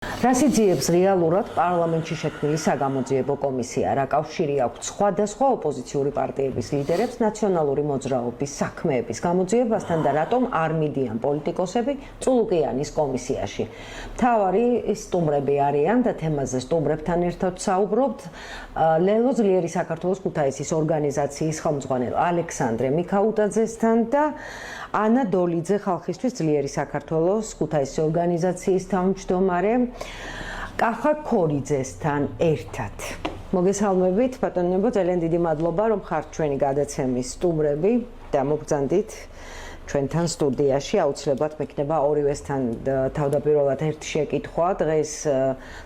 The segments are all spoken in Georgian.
რასიძიებს რეალურად პარლამენტში შექმნილი საგამოძიებო კომისია, რა კავშირი აქვს სხვადასხვა ოპოზიციური პარტიების ლიდერებს ნაციონალური მოძრაობის საქმეების გამოძიებასთან და რატომ არ მიდიან პოლიტიკოსები წულუკიანის კომისიაში. მთავარი სტუმრები არიან და თემაზე სტუმრებთან ერთად საუბრობთ ლელო ძლიერი საქართველოს ქუთაისის ორგანიზაციის ხელმძღვანელ ალექსანდრე მიქაუტაძესთან და ანა დოლიძე ხალხისთვის ძლიერი საქართველოს ქუთაისის ორგანიზაციის თავმჯდომარე კახა ქორიძესთან ერთად. მოგესალმებით, ბატონებო, ძალიან დიდი მადლობა, რომ ხართ ჩვენი გადაცემის სტუმრები და მოგბრძანდით ჩვენთან სტუდიაში. აუცილებლად მექნება ორივესთან თავდაპირველად ერთი შეკითხვა. დღეს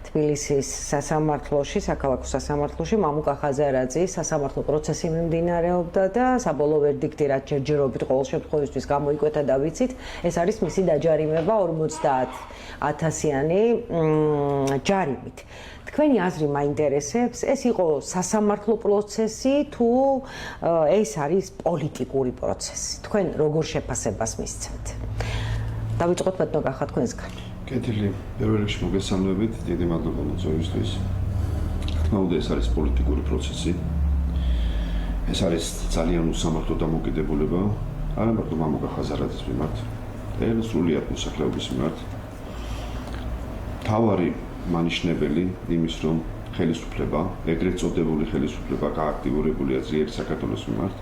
თბილისის სასამართლოში, საქალაქო სასამართლოში მამუკა ხაზარაძის სასამართლო პროცესი მიმდინარეობდა და საბოლოო ვერდიქტი რაც ჯერჯერობით ყოველ შემთხვევისთვის გამოიკვეთა და ვიცით, ეს არის მისი დაჯარიმება 50,000-იანი ჯარიმით. თქვენი აზრი მაინტერესებს, ეს იყო სასამართლო პროცესი თუ ეს არის პოლიტიკური პროცესი? თქვენ როგორ შეფასებას მისცემთ? დავიწყოთ ბატონო კახა თქვენსგან. კეთილი, პირველ რიგში მოგესალმებით, დიდი მადლობა მოწვევისთვის. თქმა უნდა, ეს არის პოლიტიკური პროცესი. ეს არის ძალიან უსამართლო დამოკიდებულება, არა მარტო მამუკა ხაზარაძის მიმართ, այլ სრულიად მოსახლეობის მიმართ. თავარი მანიშნებელი იმის, რომ ხელისუფლება, ეგრეთ წოდებული ხელისუფლება გააქტიურებულია ძლიერ საქართველოს მიმართ,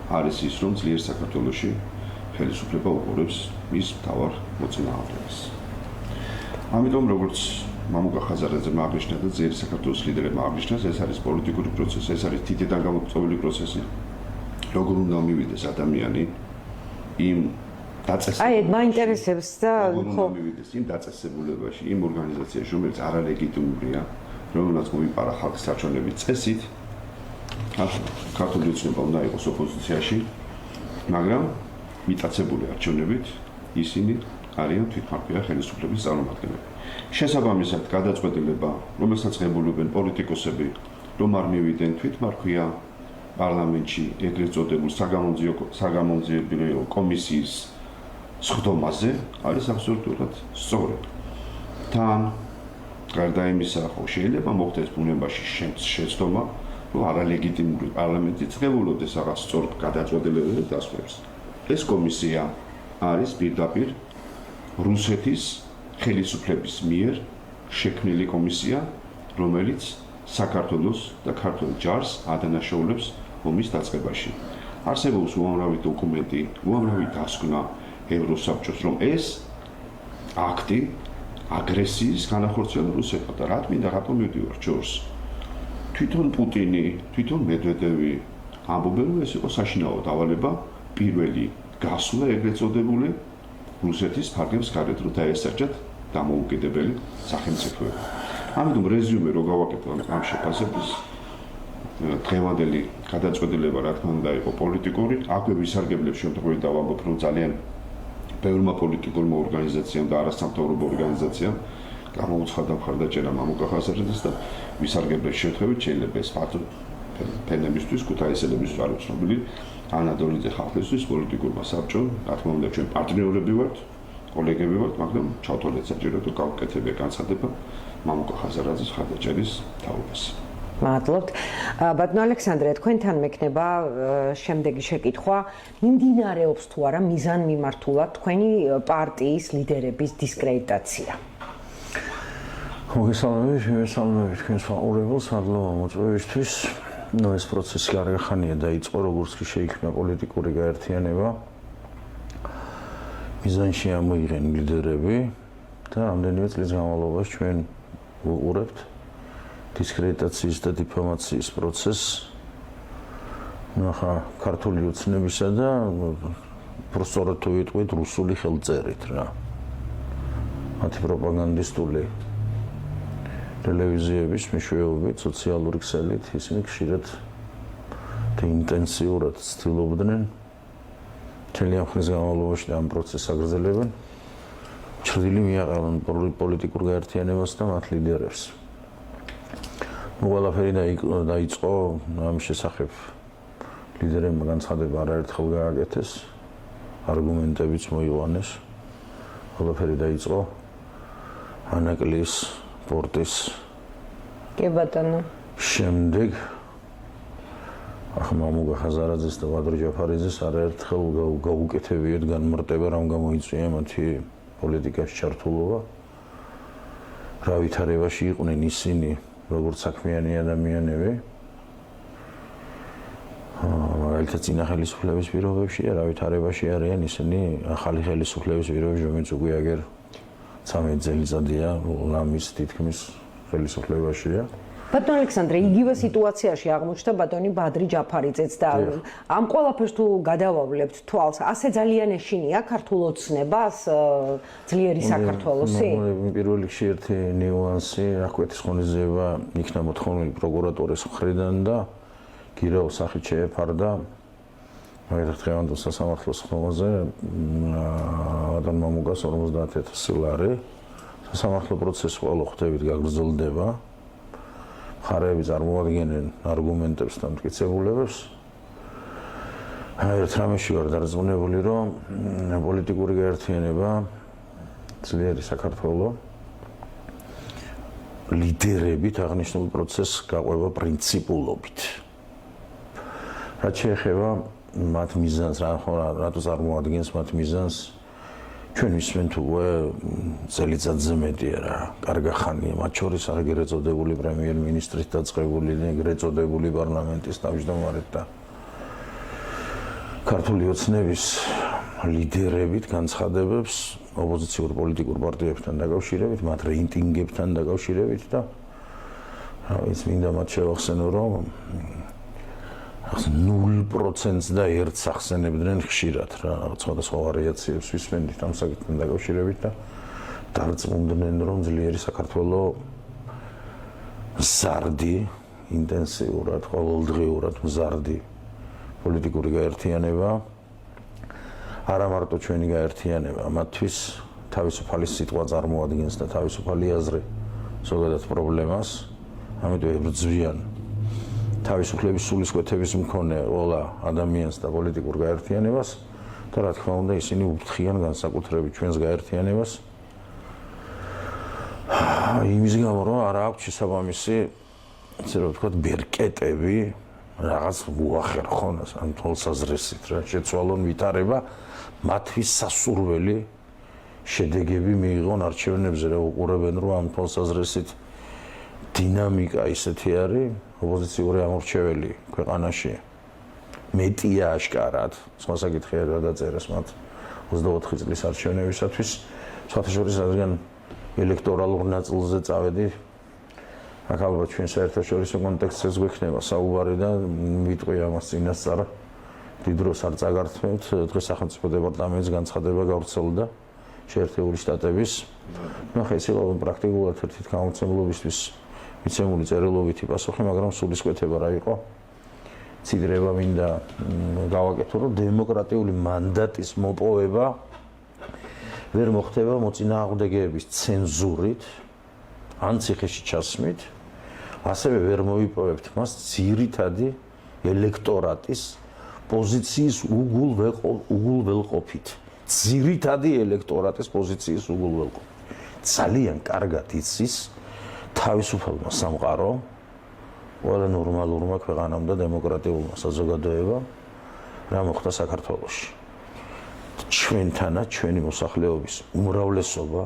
არის ის, რომ ძლიერ საქართველოში ხელისუფლება უყურებს მის მთავარ მოწინააღმდეგეს. ამიტომ, როგორც მამუკა ხაზარაძემ აღნიშნა და ძლიერ საქართველოს ლიდერებმა აღნიშნეს, ეს არის პოლიტიკური პროცესი, ეს არის თითიდან გამოწვეული პროცესი. როგორ უნდა მივიდეს ადამიანი იმ აი, მაინტერესებს და ხო მივიდეს იმ დაწესებულებაში, იმ ორგანიზაციაში, რომელიც არალეგიტიმურია, რომელსაც მოიპარა ხალხის საჩვენების წესით, ქართული ოცნება უნდა იყოს ოპოზიციაში, მაგრამ მიტაცებული არჩევნებით ისინი არიან თვითმარქვია ხელისუფლების წარმომადგენლები. შესაბამისად, გადაწყვეტილება, რომელსაც ღებულობენ პოლიტიკოსები, რომ არ მივიდნენ თვითმარქვია პარლამენტში ეგრეთ წოდებულ საგამოძიებო კომისიის სხდომაზე არის აბსოლუტურად სწორი. თან გარდა იმისა, ხო შეიძლება მოხდეს ბუნებაში შეცდომა, რომ არალეგიტიმური პარლამენტი წებულობდეს რაღაც სწორ გადაწყვეტილებებს და დასვენებს. ეს კომისია არის პირდაპირ რუსეთის ხელისუფლების მიერ შექმნილი კომისია, რომელიც საქართველოს და ქართულ ჯარს ადანაშაულებს ომის დაწყებაში. არსებობს უამრავი დოკუმენტი, უამრავი დასკვნა ევროსაბჭოს, რომ ეს აქტი აგრესიის განახორციელა რუსეთთან და რატომ მივდივარ ჯორს. თვითონ პუტინი, თვითონ მედვედევი ამბობენ, რომ ეს იყო საშინაო დავალება პირველი გასვლა ეგრეთ წოდებული რუსეთის ფარგლებს გარეთ, რომ დაესარჯათ დამოუკიდებელი სახელმწიფოები. ამიტომ რეზიუმე რო გავაკეთო ამ შეფასების, დღევანდელი გადაწყვეტილება რა თქმა უნდა იყო პოლიტიკური, აქვე ვისარგებლებს შემთხვევით დავამბობ, რომ ძალიან ბევრმა პოლიტიკურმა ორგანიზაციამ და არასამთავრობო ორგანიზაციამ გამოუცხადა მხარდაჭერა მამუკა ხაზარაძეს და ვისარგებლეს შემთხვევით შეიძლება ეს ფაქტო ფენებისთვის, ქუთაისელებისთვის არ უცნობილი ანა დოლიძე ხალხისთვის პოლიტიკურმა საბჭომ, რა თქმა უნდა ჩვენ პარტნიორები ვართ, კოლეგები ვართ, მაგრამ ჩავთვალეთ საჭირო თუ გავუკეთებია განცხადება მამუკა ხაზარაძის მხარდაჭერის თაობას. მადლობთ. ბატონო ალექსანდრე, თქვენთან მექნება შემდეგი შეკითხვა. მიმდინარეობს თუ არა მიზანმიმართულად თქვენი პარტიის ლიდერების დისკრედიტაცია? მოგესალმებით თქვენს მაყურებელს, მადლობა მოწვევისთვის. ეს პროცესი არახანია დაიწყო, როგორც კი შეიქმნა პოლიტიკური გაერთიანება. მიზანში ამოიღენ ლიდერები და რამდენიმე წლის განმავლობაში ჩვენ ვუყურებთ დისკრედიტაციის და დიფამაციის პროცესს. ახლა ქართული ოცნებისა და პროსტორად თუ ვიტყვით რუსული ხელწერით რა. მათი პროპაგანდისტული ტელევიზიების მეშვეობით, სოციალური ქსელით ისინი ხშირად და ინტენსიურად ცდილობდნენ მთელი ამ ხნის განმავლობაში ამ პროცესს აგრძელებენ. ჩრდილი მიაყენონ პოლიტიკურ გაერთიანებას და მათ ლიდერებს. ყველაფერი დაიწყო ამ შესახებ ლიდერებმა განცხადება არაერთხელ გააკეთეს, არგუმენტებიც მოიყვანეს. ყველაფერი დაიწყო ანაკლის პორტის კი ბატონო. შემდეგ ახმამუგა ხაზარაძის და ვადრო ჯაფარიძის არაერთხელ გაუკეთებიათ განმარტება, რომ გამოიწვია მათი პოლიტიკაში ჩართულობა. რა ვითარებაში იყვნენ ისინი, როგორც საქმიანი ადამიანები. მაგალითად, წინა ხელისუფლების პირობებში და რა ვითარებაში არიან ისინი ახალი ხელისუფლების პირობებში, რომელიც უკვე აგერ 13 წელიწადია ლამის თითქმის ხელისუფლებაშია. ბატონ ალექსანდრე, იგივე სიტუაციაში აღმოჩნდა ბატონი ბადრი ჯაფარიძეც და ამ ყველაფერს თუ გადავავლებთ თვალს, ასე ძალიან ეშინია ქართულ ოცნებას ძლიერი საქართველოსი? პირველ რიგში ერთი ნიუანსი, აკვეთის ღონისძიება იქნა მოთხოვნილი პროკურატურის მხრიდან და გირაო სახით შეეფარდა მაგალითად დღევანდელ სასამართლოს ხმაზე ბატონ მამუგას 50,000 ლარი. სასამართლო პროცესი ყოველ ხვდებით გაგრძელდება. მხარეები წარმოადგენენ არგუმენტებს და მტკიცებულებებს. ერთ რამეში ვარ დარწმუნებული, რომ პოლიტიკური გაერთიანება ძლიერი საქართველოს ლიდერებით აღნიშნულ პროცესს გაყვება პრინციპულობით. რაც შეეხება მათ მიზანს, რატო წარმოადგენს მათ მიზანს, ჩვენ ვისმენთ უკვე წელიწადზე მეტია რა, კარგა ხანია, მათ შორის აგერ ეწოდებული პრემიერ-მინისტრით დაწყებული, ეგრე ეწოდებული პარლამენტის თავმჯდომარედ და ქართული ოცნების ლიდერებით განცხადებებს ოპოზიციურ პოლიტიკურ პარტიებთან დაკავშირებით, მათ რეიტინგებთან დაკავშირებით და რა ვიცი, მინდა მათ შევახსენო, რომ 0%-ს და 1%-ს ახსენებდნენ ხშირად რა, სხვადასხვა ვარიაციებს ვისმენთ ამ საკითხთან დაკავშირებით და დარწმუნდნენ, რომ ძლიერი საქართველოს მზარდი, ინტენსიურად, ყოველდღიურად მზარდი პოლიტიკური გაერთიანება, არა მარტო ჩვენი გაერთიანება, მათთვის თავისუფალი სიტყვა წარმოადგენს და თავისუფალი აზრი ზოგადად პრობლემას, ამიტომ ებრძვიან თავისუფლების სულისკვეთების მქონე ყველა ადამიანს და პოლიტიკურ გაერთიანებას და რა თქმა უნდა ისინი უფრთხიან განსაკუთრებით ჩვენს გაერთიანებას იმის გამო რომ არ აქვს შესაბამისი ესე რომ ვთქვათ ბერკეტები რაღაც უახერხონ ამ თვალსაზრისით რა შეცვალონ ვითარება მათთვის სასურველი შედეგები მიიღონ არჩევნებზე რა უყურებენ რომ ამ თვალსაზრისით დინამიკა ისეთი არის ოპოზიციური ამორჩეველი ქვეყანაში მეტია აშკარად სხვა საკითხია რა დაწერეს მათ 24 წლის არჩევნებისათვის სხვათა შორის რადგან ელექტორალურ ნაწილზე წავედი აქ ალბათ ჩვენ საერთაშორისო კონტექსტშიც გვექნება საუბარი და ვიტყვი ამას წინასწარ დიდ დროს არ წაგართმევთ დღეს სახელმწიფო დეპარტამენტის განცხადება გავრცელდა შეერთებული შტატების ნახე ეს იყო პრაქტიკულად ერთით გამოცემლობისთვის მიცემული წერილობითი პასუხი, მაგრამ სულისკვეთება რა იყო? ციდრება მინდა გავაკეთო, რომ დემოკრატიული მანდატის მოპოვება ვერ მოხდება მოწინააღმდეგეების ცენზურით, ან ციხეში ჩასმით, ასევე ვერ მოიპოვებთ მას ძირითადი ელექტორატის პოზიციის უგულველყოფით. ძირითადი ელექტორატის პოზიციის უგულველყოფით. ძალიან კარგად იცის თავისუფალმა სამყარო, ყველა ნორმალურმა ქვეყანამ და დემოკრატიულმა საზოგადოებამ რა მოხდა საქართველოში. ჩვენთანაც ჩვენი მოსახლეობის უმრავლესობა,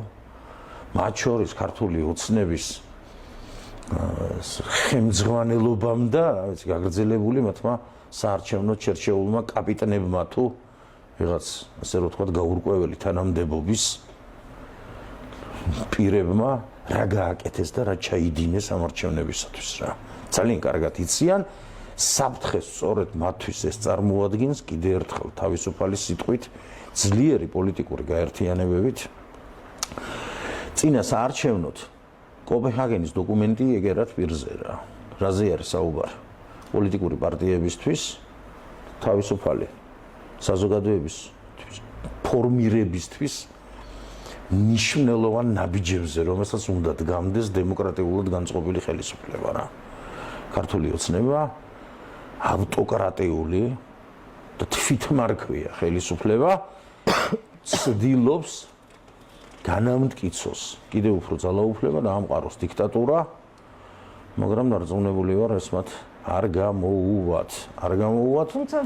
მათ შორის ქართული ოცნების ხელმძღვანელობამ და გაგრძელებული მათმა საარჩევნო შერჩეულმა კაპიტნებმა თუ ვიღაც ასე რომ ვთქვათ გაურკვეველი თანამდებობის პირებმა რა გააკეთეს და რა ჩაიდინეს ამ არჩევნებისათვის რა. ძალიან კარგად იციან, საფრთხეს სწორედ მათთვის ეს წარმოადგენს კიდევ ერთხელ თავისუფალი სიტყვით, ძლიერი პოლიტიკური გაერთიანებებით. წინა საარჩევნოდ კოპენჰაგენის დოკუმენტი ეგერად პირზე რა. რაზე არის საუბარი? პოლიტიკური პარტიებისთვის თავისუფალი საზოგადოების ფორმირებისთვის ნიშნულოვან ნაბიჯებზე, რომელსაც უნდა დგამდეს დემოკრატიულად განწყობილი ხელისუფლება რა. ქართული ოცნება ავტოკრატიული და თვითმარქვია ხელისუფლება ცდილობს განამტკიცოს კიდევ უფრო ძალაუფლება და ამყაროს დიქტატურა, მაგრამ დარწმუნებული ვარ, ეს მათ არ გამოუვათ. თუმცა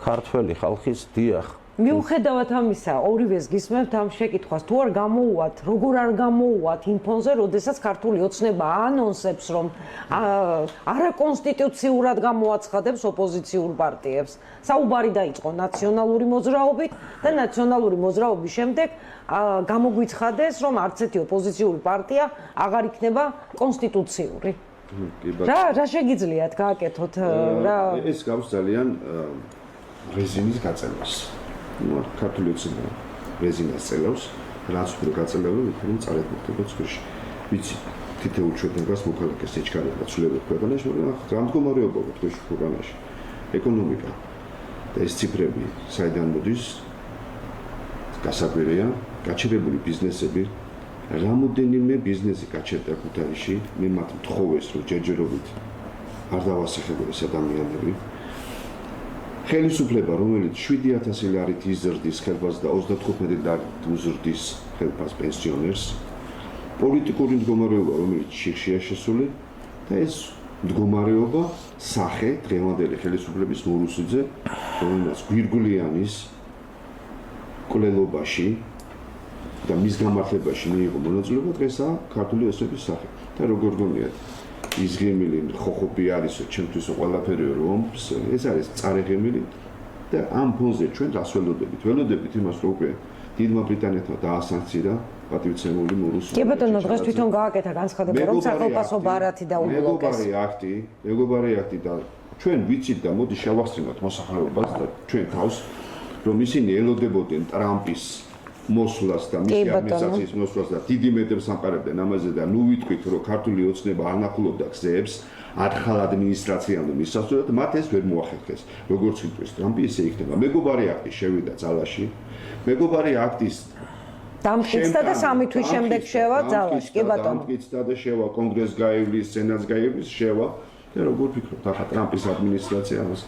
ქართველი ხალხის დიახ. მიუხედავად ამისა, ორივეს გისმენთ ამ შეკითხვას, თუ არ გამოუვათ, როგორ არ გამოუვათ იმ ფონზე, როდესაც ქართული ოცნება ანონსებს, რომ არაკონსტიტუციურად გამოაცხადებს ოპოზიციურ პარტიებს. საუბარი დაიწყო ნაციონალური მოძრაობით და ნაციონალური მოძრაობის შემდეგ გამოგვიცხადეს, რომ არც ერთი ოპოზიციური პარტია აღარ იქნება კონსტიტუციური. რა შეგიძლიათ გააკეთოთ რა? ეს გავს ძალიან რეზინის გაწევას. ქართული ოცნება რეზინას წელავს, რაც უფრო გაწელავდა, უფრო წარეთ მოხდება ცხვირში. ვიცი, თითოეულ ჩვენგანს მოქალაქეს ეჩქარია და ცვლილებებს ქვეყანაში, მაგრამ რა მდგომარეობა გვაქვს ქვეყანაში? ეკონომიკა და ეს ციფრები საიდან მოდის? გასაკვირია, გაჩერებული ბიზნესები, რამოდენიმე ბიზნესი გაჩერდა ქუთაისში, მე მათ მთხოვეს, რომ ჯერჯერობით არ დავასახებო ეს ადამიანები. ხელისუფლება, რომელიც 7000 ლარით იზრდის ხელფასს და 35 ლარით უზრდის ხელფასს პენსიონერს, პოლიტიკური მდგომარეობა, რომელიც შიხშია შესული და ეს მდგომარეობა სახე დღევანდელი ხელისუფლების მორუსიძე, რომელიც გვირგვლიანის კვლელობაში და მის გამართლებაში მიიღო მონაწილეობა, დღესაა ქართული ოცნების სახე. და როგორ გონიათ, იზღიმილი ხოხობი არისო, ჩემთვისო ყველაფერიო რომ ეს არის წარეღემილი და ამ ფონზე ჩვენ რას ველოდებით? ველოდებით იმას, რომ უკვე დიდმა ბრიტანეთმა დაასანქცია პატივცემული მორუსი. კი ბატონო, დღეს თვითონ გააკეთა განცხადება, რომ სახელმწიფო ბარათი დაუბლოკეს. მეგობარი აქტი და ჩვენ ვიცით და მოდი შევახსენოთ მოსახლეობას და ჩვენ თავს, რომ ისინი ელოდებოდნენ ტრამპის მოსვლას და მისი ადმინისტრაციის მოსვლას და დიდი მეტებს ამყარებდნენ ამაზე და ნუ ვიტყვით, რომ ქართული ოცნება არ ნახულობდა გზებს, ახალ ადმინისტრაციამდე მისასვლელად, მათ ეს ვერ მოახერხეს. როგორც ვიტყვის, ტრამპი ისე იქნება. მეგობარი აქტი შევიდა ძალაში. მეგობარი აქტის დამტკიცდა და 3 თვის შემდეგ შევა ძალაში, კი ბატონო. დამტკიცდა და შევა კონგრესს გაივლის, სენატს გაივლის, შევა და როგორ ფიქრობთ, ახლა ტრამპის ადმინისტრაცია ამას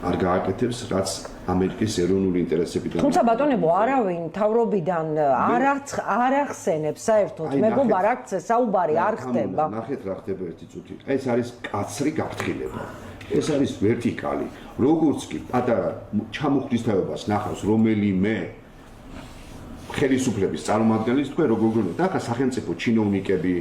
არ გააკეთებს, რაც ამერიკის ეროვნული ინტერესებიდან. თუმცა ბატონებო, არავინ თავრობიდან არ ახსენებს საერთოდ მეგობარ აქტზე საუბარი არ ხდება. ნახეთ რა ხდება ერთი წუთი. ეს არის კაცრი გაფრთხილება. ეს არის ვერტიკალი. როგორც კი პატარა ჩამოხდისთავებას ნახავს რომელიმე ხელისუფლების წარმომადგენლის, თქვენ როგორ გონიათ, ახლა სახელმწიფო ჩინოვნიკები,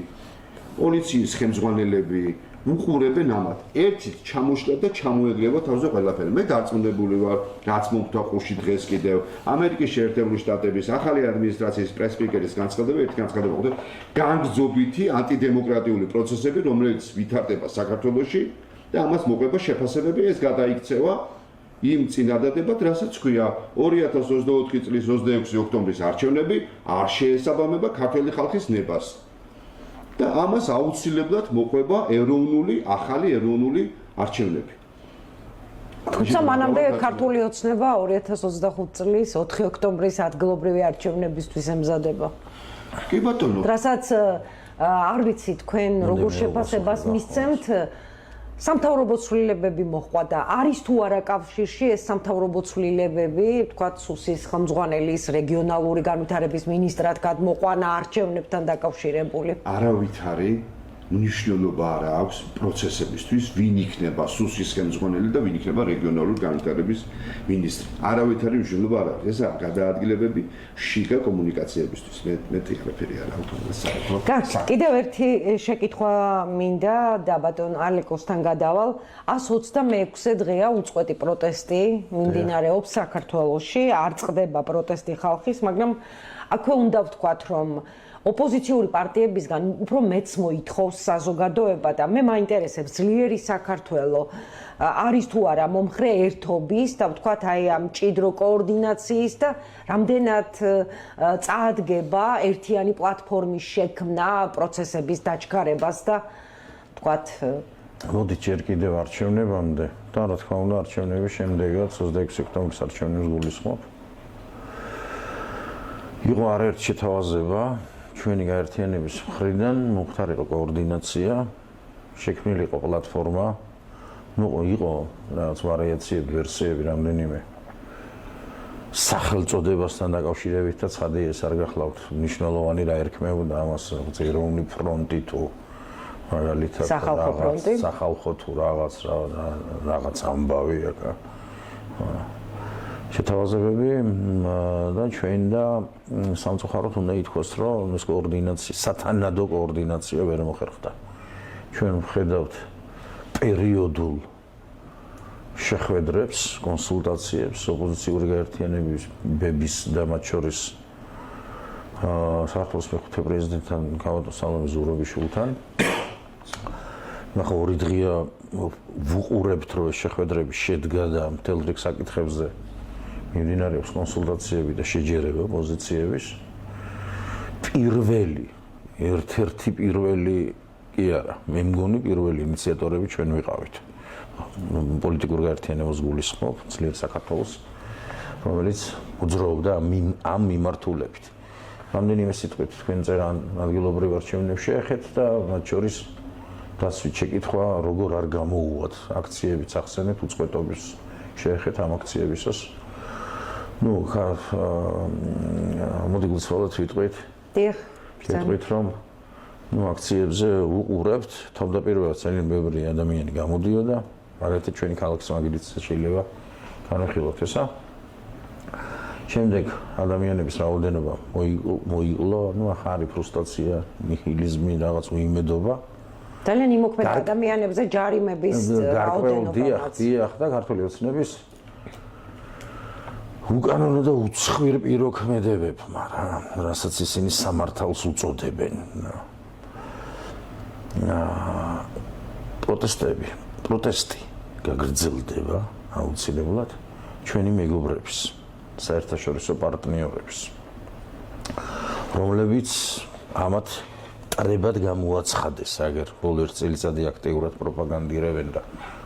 პოლიციის ხელმძღვანელები უყურებენ ამათ. ერთით ჩამოშლა და ჩამოეგრევა თავზე ყველაფერი. მე დარწმუნებული ვარ, რაც მომხდა ყურში დღეს კიდევ ამერიკის შეერთებული შტატების ახალი ადმინისტრაციის პრესპიკერის განცხადება, ერთი განცხადება ხდება, განგრძობითი ანტიდემოკრატიული პროცესები, რომელიც ვითარდება საქართველოში და ამას მოყვება შეფასებები, ეს გადაიქცევა იმ წინადადებად, რასაც ქვია 2024 წლის 26 ოქტომბრის არჩევნები არ შეესაბამება ქართული ხალხის ნებას. და ამას აუცილებლად მოყვება ახალი ეროვნული არჩევნები. თუმცა მანამდე ქართული ოცნება 2025 წლის 4 ოქტომბრის ადგილობრივი არჩევნებისთვის ემზადება. კი ბატონო. რასაც არ ვიცი თქვენ როგორ შეფასებას მისცემთ, სამთავრობო ცვლილებები მოხდა და არის თუ არა კავშირში ეს სამთავრობო ცვლილებები, თქვათ სუსის ხელმძღვანელის რეგიონალური განვითარების მინისტრად გადმოყვანა არჩევნებთან დაკავშირებული? არავითარი მნიშვნელობა არ აქვს პროცესებისთვის, ვინ იქნება სუსის ხელმძღვანელი და ვინ იქნება რეგიონალური განვითარების მინისტრი. არავითარი მნიშვნელობა არ აქვს. ესაა გადაადგილებები შიგა კომუნიკაციებისთვის. მეტი არაფერი არ აქვს საერთოდ. კარგი, კიდევ ერთი შეკითხვა მინდა და ბატონ ალეკოსთან გადავალ. 126 დღეა უწყვეტი პროტესტი მიმდინარეობს საქართველოში, არ წყდება პროტესტი ხალხის, მაგრამ აქვე უნდა ვთქვათ, რომ ოპოზიციური პარტიებისგან უფრო მეც მოითხოვს საზოგადოება და მე მაინტერესებს ძლიერი საქართველო არის თუ არა მომხრე ერთობის და ვთქვათ აი ამ მჭიდრო კოორდინაციის და რამდენად წაადგება ერთიანი პლატფორმის შექმნა პროცესების დაჩქარებას და ვთქვათ მოდი ჯერ კიდევ არჩევნებამდე და რა თქმა უნდა არჩევნების შემდეგაც 26 ოქტომბრის არჩევნებს გულისხმობ. იყო არაერთი შეთავაზება ჩვენი გაერთიანების მხრიდან მოხდა იყო კოორდინაცია, შექმნილი იყო პლატფორმა, იყო რაღაც ვარიაციები, ვერსიები რამდენიმე სახელწოდებასთან დაკავშირებით და ცხადი ეს არ გახლავთ მნიშვნელოვანი რა ერქმეოდა ამას ეროვნული ფრონტი თუ მაგალითად სახალხო თუ რაღაც ამბავი აკა შეთავაზებები და ჩვენ და სამწუხაროდ უნდა ითქვას რომ ეს კოორდინაცია სათანადო კოორდინაცია ვერ მოხერხდა ჩვენ ვხედავთ პერიოდულ შეხვედრებს, კონსულტაციებს, ოპოზიციური გაერთიანებების და მათ შორის საქართველოს მეხუთე პრეზიდენტთან ქავატო სალომე ზურაბიშვილთან. ნახო ორი დღეა ვუყურებთ რომ ეს შეხვედრები შედგა და მთელ რიგ საკითხებზე მიმდინარეობს კონსულტაციები და შეჯერება პოზიციების. ერთ-ერთი პირველი კი არა, მე მგონი პირველი ინიციატორები ჩვენ ვიყავით. პოლიტიკურ გაერთიანებას გულისხმობ ძლიერ საქართველოს, რომელიც უძრაობდა ამ მიმართულებით. რამდენიმე სიტყვით თქვენ წერან ადგილობრივ არჩევნებს შეეხეთ და მათ შორის დასვით შეკითხვა როგორ არ გამოუვათ აქციებიც ახსენეთ უწყლობის შეეხეთ ამ აქციებისას. მოდი გულწრფელად ვიტყვით. დიახ. ვიტყვით რომ აქციებზე უყურებთ თავდაპირველად ძალიან ბევრი ადამიანი გამოდიოდა, მაგალითად ჩვენი ქალაქის მაგიდიც შეიძლება განვიხილოთ ესა. შემდეგ ადამიანების რაოდენობა მოიკლო, ახალი ფრუსტრაცია, ნიჰილიზმი, რაღაც უიმედობა. ძალიან იმოქმედა ადამიანებზე ჯარიმების რაოდენობა. დიახ და ქართული ოცნების უკანონო და უცხვირ პიროქმედებებ, მაგრამ რასაც ისინი სამართალს უწოდებენ. პროტესტი გაგრძელდება აუცილებლად ჩვენი მეგობრების, საერთაშორისო პარტნიორების, რომლებიც ამათ ტრებად გამოაცხადეს, აგერ ბოლო ერთ წელიწადი აქტიურად პროპაგანდირებენ და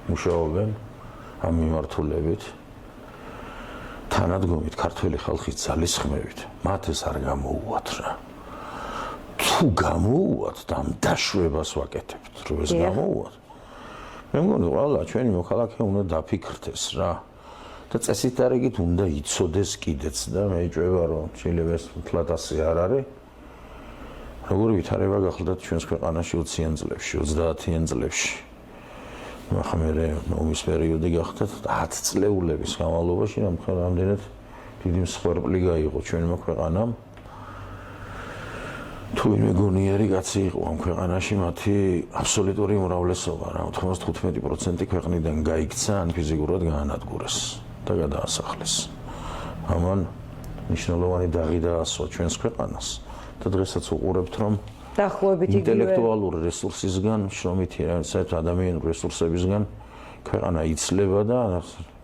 მუშაობენ ამ მიმართულებით. თანადგომით ქართველი ხალხის ძალისხმევით მათ ეს არ გამოუვათ რა. თუ გამოუვათ და ამ დაშვებას ვაკეთებთ, რომ ეს გამოუვათ. მე მგონი ყველა ჩვენი მოქალაქე უნდა დაფიქრდეს რა. და წესით არიგით უნდა იცოდეს კიდეც და მე ეჭვება რომ შეიძლება ეს მთლად ასე არ არის. როგორი ვითარება გახლდათ ჩვენს ქვეყანაში 20-იან წლებში, 30-იან წლებში. ახლა მე ომის პერიოდი გახდათ 10 წლეულების განმავლობაში რამდენად დიდი მსხვერპლი გაიღო ჩვენმა ქვეყანამ. თუ ვინმე გონიერი კაცი იყო ამ ქვეყანაში, მათი აბსოლუტური უმრავლესობა, რა 95% ქვეყნიდან გაიქცა, ან ფიზიკურად გაანადგურეს და გადაასახლეს. ამან მნიშვნელოვანი დაღი დაასვა ჩვენს ქვეყანას და დღესაც უყურებთ, რომ დაახლოებით ინტელექტუალური რესურსისგან, შრომითი საერთოდ ადამიანური რესურსებისგან ქვეყანა იცლება და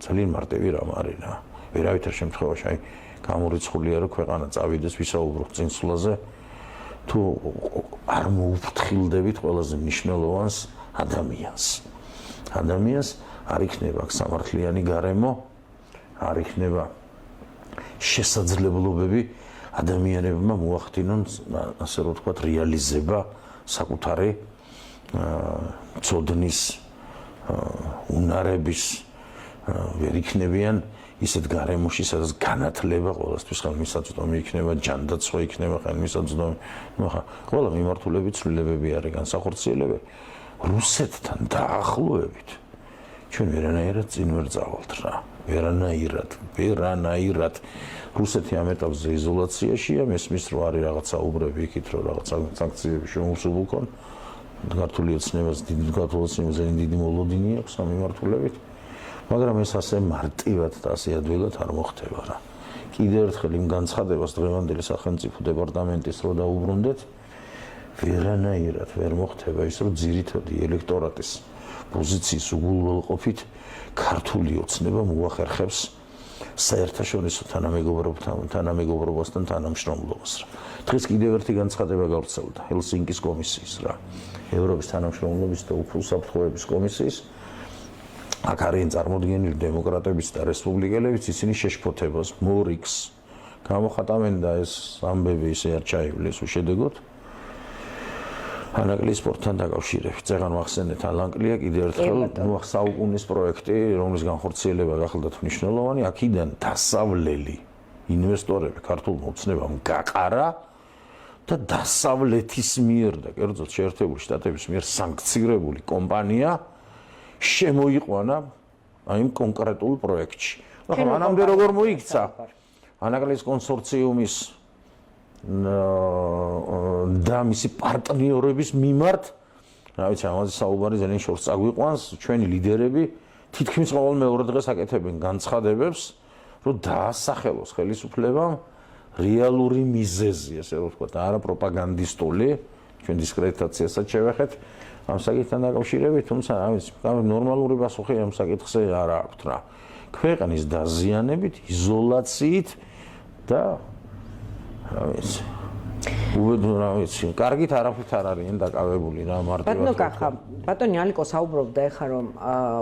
ძალიან მარტივი რამ არის რა. ვერავითარ შემთხვევაში აი გამორიცხულია რომ ქვეყანა წავიდეს ვისაუბროთ წინსვლაზე. თუ არ მოუფრთხილდებით ყველაზე მნიშვნელოვანს ადამიანს არ იქნება სამართლიანი გარემო, არ იქნება შესაძლებლობები ადამიანებმა მოახდინონ ასე რომ ვთქვათ რეალიზება საკუთარი ცოდნის უნარების ვერ იქნებიან ისეთ გარემოში, სადაც განათლება ყოველთვის ხელმისაწვდომი იქნება, ჯანდაცვა იქნება ხელმისაწვდომი. ახლა ყველა მიმართულებით ცვლილებები არის განსახორციელებელი. რუსეთთან დაახლოებით ჩვენ ვერანაირად წინ ვერ წავალთ რა. ვერანაირად. რუსეთი ამ ეტაპზე იზოლაციაშია, მესმის რომ არის რაღაცა უბრები იქით, რომ რაღაც სანქციები შემოსულობენ. ქართული ოცნებას დიდი მოლოდინი აქვს ამ მიმართულებით. მაგრამ ეს ასე მარტივად და ასე ადვილად არ მოხდება რა. კიდევ ერთხელ იმ განცხადებას დღევანდელი სახელმწიფო დეპარტამენტის რო დაუბრუნდეთ, ვერანაირად ვერ მოხდება ის, რომ ძირითადი ელექტორატის პოზიციის უგულველყოფით ქართული ოცნება მოახერხებს საერთაშორისო თანამეგობრობასთან თანამშრომლობას რა. დღეს კიდევ ერთი განცხადება გავრცელდა ჰელსინკის კომისიის რა. ევროპის თანამშრომლობის და უსაფრთხოების კომისიის აქ არიან წარმოდგენილი დემოკრატებიც და რესპუბლიკელებიც, ისინი შეშფოთებას მორიქს გამოხატავენ და ეს ამბები ისე არ ჩაივლეს უშედეგოდ. ანაკლიის სპორტთან დაკავშირებით. წეგან ვახსენეთ ალანკლია კიდევ ერთხელ საუკუნის პროექტი, რომლის განხორციელება გახლდათ მნიშვნელოვანი, აქედან დასავლელი ინვესტორები ქართულ მოცნებამ გაყარა და დასავლეთის მიერ და კერძოდ შეერთებული შტატების მიერ სანქცირებული კომპანია შემოიყვანა აი იმ კონკრეტულ პროექტში. ხო, მანამდე როგორ მოიქცა ანაკლის კონსორციუმის და მისი პარტნიორების მიმართ, რა ვიცი, ამაზე საუბარი ძალიან შორს წაგვიყვანს, ჩვენი ლიდერები თითქმის ყოველ მეორე დღეს აკეთებენ განცხადებებს, რომ დაასახელოს ხელისუფლებამ რეალური მიზეზი, ესე რომ ვთქვათ, არა პროპაგანდისტული, ჩვენ დისკრედიტაციასაც შევეხეთ ამ საკითხთან დაკავშირებით, თუმცა რა ვიცი, ნორმალური პასუხი ამ საკითხზე არ აქვთ რა. ქვეყნის დაზიანებით, იზოლაციით და რა ვიცი. უბედურ რა ვიცი, კარგით არაფრით არ არიან დაკავებული რა მარტივად. ბატონო კახა, ბატონი ალიკო საუბრობდა ეხლა რომ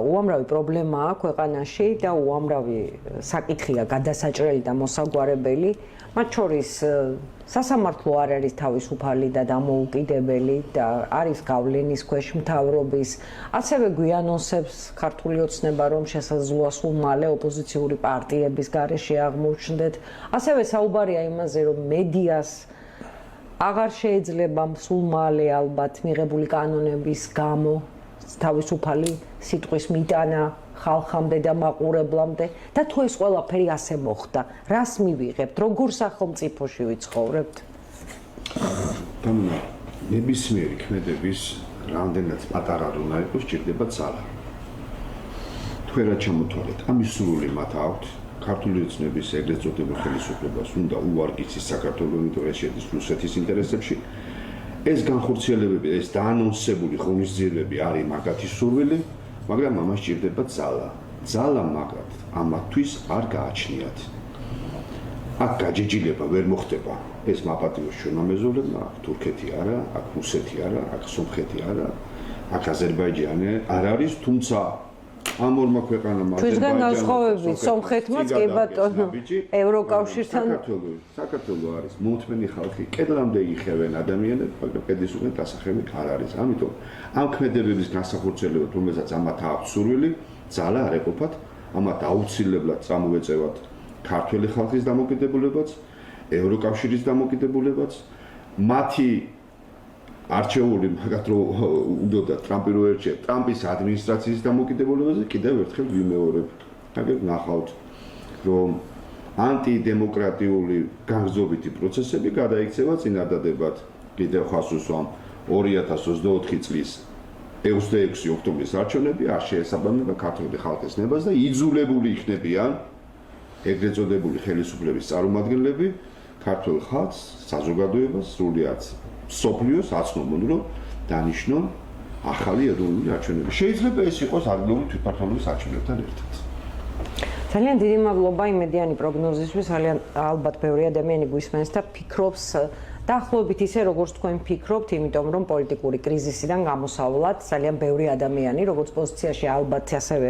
უამრავი პრობლემაა ქვეყანაში და უამრავი საკითხია გადასაჭრელი და მოსაგვარებელი, მათ შორის სასამართლო არ არის თავისუფალი და დამოუკიდებელი და არის გავლენის ქვეშ მთავრობის, ასევე გვიანონსებს ქართული ოცნება რომ შესაძლოა სულ მალე ოპოზიციური პარტიების გარეშე აღმოჩნდეთ, ასევე საუბარია იმაზე რომ მედიას აღარ შეიძლება სულ მალე ალბათ მიღებული კანონების გამო თავისუფალი სიტყვის მიტანა ხალხამდე და მაყურებლამდე და თუ ეს ყველაფერი ასე მოხდა, რას მივიღებთ, როგორ სახელმწიფოში ვიცხოვრებთ? ნებისმიერი ქმედების რამდენად პატარა რომ არ იყოს, ჭირდება ძალა. თქვენ რა ჩამოთვალეთ, ამის სრული მათ აქვთ ქართული ოცნების ეგრეთ წოდებულ ხელისუფლებას უნდა უვარგიცის საქართველოს, იმიტომ ეს შედის რუსეთის ინტერესებში. ეს განხორციელებები, ეს დაანონსებული ღონისძიებები არის მაგათი სურვილი, მაგრამ ამას ჭირდება ძალა. ძალა მაგრად ამათთვის არ გააჩნიათ. აქ გაჯიჯილება ვერ მოხდება. ეს მაპატიოს ჩვენმა მეზობლებმა, აქ თურქეთი არა, აქ რუსეთი არა, აქ სომხეთი არა, აქ აზერბაიჯანი არ არის, თუმცა ამ ორმა ქვეყანამ ჩვენგან განსხვავებით სომხეთმაც კი ბატონო ევროკავშირთან საქართველო არის მომთმენი ხალხი, კედლამდე იხევენ ადამიანებს, მაგრამ კედლის უკან დასახევი არ არის. ამიტომ ამ ქმედებების განსახორციელებლად, რომელსაც ამათ აქვს სურვილი, ძალა არ ეყოფათ, ამათ აუცილებლად წამოეწევათ ქართული ხალხის დამოკიდებულებაც, ევროკავშირის დამოკიდებულებაც, მათი არჩეული მაგათ რომ უნდა ტრამპი რო ერჩია ტრამპის ადმინისტრაციის დამოკიდებულებაზე კიდევ ერთხელ ვიმეორებ. აგერ ნახავთ რომ ანტიდემოკრატიული განგზობითი პროცესები გადაიქცევა წინადადებად კიდევ ხას უსვამ 2024 წლის 26 ოქტომბრის არჩევნები არ შეესაბამება ქართული ხალხის ნებას და იძულებული იქნებიან ეგრეთ წოდებული ხელისუფლების წარმომადგენლები ქართულ ხალხს, საზოგადოებას, სრულიად სოფლიოს აცნობონ, რომ დანიშნონ ახალი ეროვნული არჩევნები. შეიძლება ეს იყოს ადგილობრივი თვითმართველობის არჩევნებთან ერთად. ძალიან დიდი მადლობა იმედიანი პროგნოზისთვის, ძალიან ალბათ ბევრი ადამიანი გვისმენს და ფიქრობს დაახლოებით ისე, როგორც თქვენ ფიქრობთ, იმიტომ რომ პოლიტიკური კრიზისიდან გამოსავლად ძალიან ბევრი ადამიანი, როგორც პოზიციაში ალბათ ასევე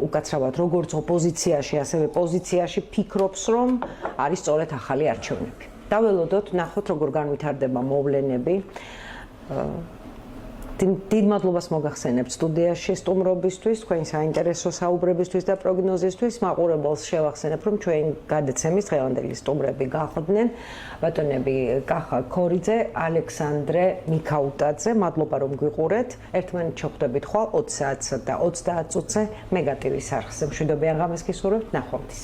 უკაცრავად როგორც ოპოზიციაში, ასევე პოზიციაში ფიქრობს, რომ არის სწორედ ახალი არჩევნები. დაველოდოთ, ნახოთ როგორ განვითარდება მოვლენები. დიდ მადლობას მოგახსენებთ სტუდიაში სტუმრობისთვის, თქვენი საინტერესო საუბრებისთვის და პროგნოზისთვის. მაყურებელს შევახსენებ, რომ ჩვენი გადაცემის დღევანდელი სტუმრები გახდნენ ბატონები კახა ქორიძე, ალექსანდრე მიქაუტაძე. მადლობა რომ გვიყურეთ. ერთმანეთს შეხვდებით ხვალ 20 საათსა და 30 წუთზე მეგატივის არხზე. მშვიდობიან ღამეს გისურვებთ. ნახვამდის.